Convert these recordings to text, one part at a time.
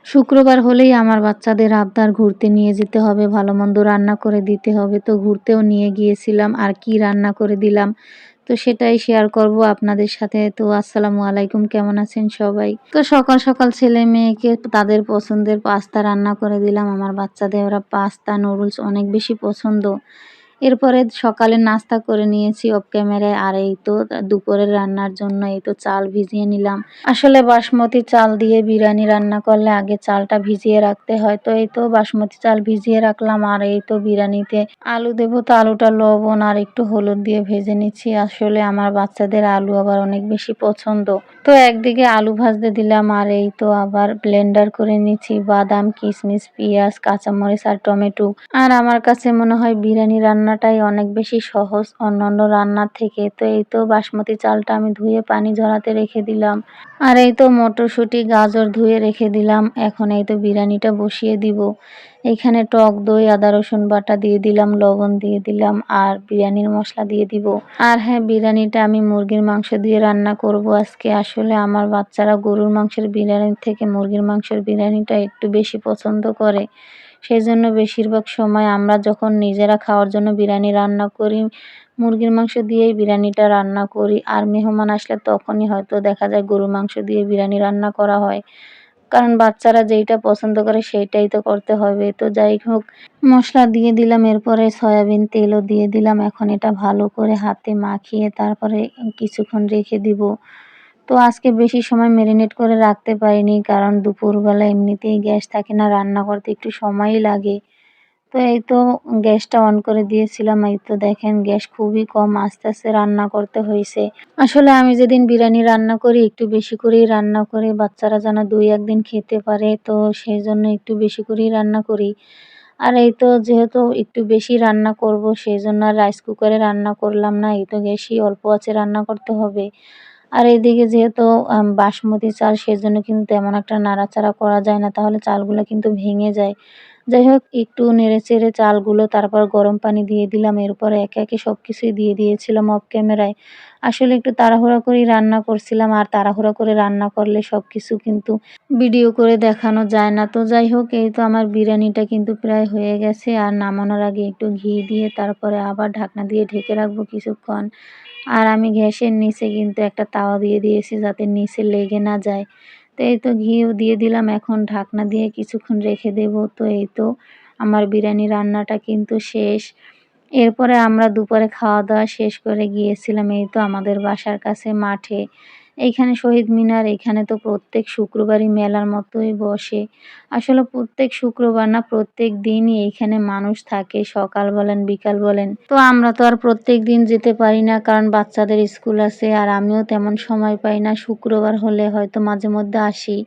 শুক্রবার হলেই আমার বাচ্চাদের আবদার ঘুরতে নিয়ে যেতে হবে, ভালো-মন্দ রান্না করে দিতে হবে। তো ঘুরতেও নিয়ে গিয়েছিলাম। আর কি রান্না করে দিলাম, তো সেটাই শেয়ার করব আপনাদের সাথে। তো আসসালামু আলাইকুম, কেমন আছেন সবাই? তো সকাল, সকাল ছেলে-মেয়েকে তাদের পছন্দের পাস্তা রান্না করে দিলাম। আমার বাচ্চাদের ওরা পাস্তা, নুডলস অনেক বেশি পছন্দ। এরপরে সকালে নাস্তা করে নিয়েছি অফ ক্যামেরায়। আর এই তো দুপুরের রান্নার জন্য এই তো চাল ভিজিয়ে নিলাম। আসলে বাসমতি চাল দিয়ে বিরিয়ানি রান্না করলে আগে চালটা ভিজিয়ে রাখতে হয়। তো এই তো বাসমতি চাল ভিজিয়ে রাখলাম। আর এই তো বিরিয়ানিতে আলু দেবো, তো আলুটা লবণ আর একটু হলুদ দিয়ে ভেজে নিচ্ছি। আসলে আমার বাচ্চাদের আলু আবার অনেক বেশি পছন্দ। তো একদিকে আলু ভাজতে দিলাম, আর এই তো আবার ব্লেন্ডার করে নিচ্ছি বাদাম, কিশমিশ, পেঁয়াজ, কাঁচামরিচ আর টমেটো। আর আমার কাছে মনে হয় বিরিয়ানি রান্নাটাই অনেক বেশি সহজ অন্যান্য রান্নার থেকে। তো এই তো বাসমতি চালটা আমি ধুয়ে পানি ঝরাতে রেখে দিলাম। আর এই তো মটরশুঁটি, গাজর ধুয়ে রেখে দিলাম। এখন এই তো বিরিয়ানিটা বসিয়ে দিব। এখানে টক দই, আদা রসুন বাটা দিয়ে দিলাম, লবণ দিয়ে দিলাম আর বিরিয়ানির মশলা দিয়ে দিব। আর হ্যাঁ, বিরিয়ানিটা আমি মুরগির মাংস দিয়ে রান্না করব আজকে। আসলে আমার বাচ্চারা গরুর মাংসের বিরিয়ানির থেকে মুরগির মাংসের বিরিয়ানিটা একটু বেশি পছন্দ করে। সেজন্য বেশিরভাগ সময় আমরা যখন নিজেরা খাওয়ার জন্য বিরিয়ানি রান্না করি, মুরগির মাংস দিয়েই বিরিয়ানিটা রান্না করি। আর মেহমান আসলে তখনই হয়তো দেখা যায় গরুর মাংস দিয়ে বিরিয়ানি রান্না করা হয়। কারণ বাচ্চারা যেইটা পছন্দ করে সেইটাই তো করতে হবে। তো যাই হোক, মসলা দিয়ে দিলাম, এরপরে সয়াবিন তেলও দিয়ে দিলাম। এখন এটা ভালো করে হাতে মাখিয়ে তারপরে কিছুক্ষণ রেখে দিব। তো আজকে বেশি সময় মেরিনেট করে রাখতে পারিনি, কারণ দুপুরবেলা এমনিতেই গ্যাস থাকে না, রান্না করতে একটু সময়ই লাগে। তো এই তো গ্যাসটা অন করে দিয়েছিলাম। এই তো দেখেন গ্যাস খুবই কম, আস্তে আস্তে রান্না করতে হয়েছে। আসলে আমি যেদিন বিরিয়ানি রান্না করি একটু বেশি করেই রান্না করি, বাচ্চারা যেন ২-১ দিন খেতে পারে। তো সেই জন্য একটু বেশি করেই রান্না করি। আর এই তো যেহেতু একটু বেশি রান্না করব, সেই জন্য আর রাইস কুকারে রান্না করলাম না। এই তো গ্যাসই অল্প আঁচে রান্না করতে হবে। আর এইদিকে যেহেতু বাসমতি চাল, সেজন্য কিন্তু তেমন একটা নাড়াচাড়া করা যায় না, তাহলে চালগুলো কিন্তু ভেঙে যায়। যাই হোক, একটু নেড়েচেড়ে চালগুলো তারপর গরম পানি দিয়ে দিলাম। এরপরে একে একে সবকিছুই দিয়ে দিয়েছিলাম অফ ক্যামেরায়। আসলে একটু তাড়াহুড়া করেই রান্না করছিলাম, আর তাড়াহুড়া করে রান্না করলে সবকিছু কিন্তু ভিডিও করে দেখানো যায় না। তো যাই হোক, এই তো আমার বিরিয়ানিটা কিন্তু প্রায় হয়ে গেছে। আর নামানোর আগে একটু ঘি দিয়ে তারপরে আবার ঢাকনা দিয়ে ঢেকে রাখবো কিছুক্ষণ। আর আমি গ্যাসের নিচে কিন্তু একটা তাওয়া দিয়ে দিয়েছি যাতে নিচে লেগে না যায়। তো এই তো ঘিও দিয়ে দিলাম, এখন ঢাকনা দিয়ে কিছুক্ষণ রেখে দেব। তো এই তো আমার বিরিয়ানি রান্নাটা কিন্তু শেষ। এরপরে আমরা দুপুরে খাওয়া-দাওয়া শেষ করে গিয়েছিলাম এই তো আমাদের বাসার কাছে মাঠে। এইখানে শহীদ মিনার, এখানে তো প্রত্যেক শুক্রবারই মেলার মতোই বসে। আসলে প্রত্যেক শুক্রবার না, প্রত্যেক দিনই এইখানে মানুষ থাকে, সকাল বলেন বিকাল বলেন। তো আমরা তো আর প্রত্যেকদিন যেতে পারি না, কারণ বাচ্চাদের স্কুল আছে আর আমিও তেমন সময় পাই না। শুক্রবার হলে হয়তো মাঝে মধ্যে আসি।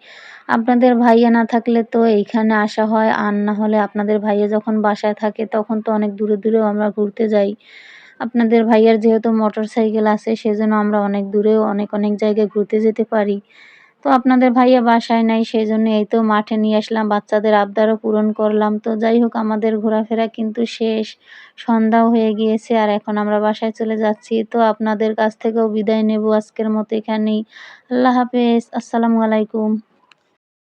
আপনাদের ভাইয়া না থাকলে তো এইখানে আসা হয়, আর না হলে আপনাদের ভাইয়া যখন বাসায় থাকে তখন তো অনেক দূরে দূরেও আমরা ঘুরতে যাই। আপনাদের ভাইয়ার যেহেতু মোটরসাইকেল আছে, সেজন্য আমরা অনেক দূরেও অনেক অনেক জায়গায় ঘুরতে যেতে পারি। তো আপনাদের ভাইয়া বাসায় নাই, সেজন্য এই তো মাঠে নিয়ে আসলাম, বাচ্চাদের আবদারও পূরণ করলাম। তো যাই হোক, আমাদের ঘোরাফেরা কিন্তু শেষ। সন্ধ্যাও হয়ে গিয়েছে আর এখন আমরা বাসায় চলে যাচ্ছি। তো আপনাদের কাছ থেকেও বিদায় নেব আজকের মতো এখানেই। আল্লাহ হাফেজ। আসসালামু আলাইকুম।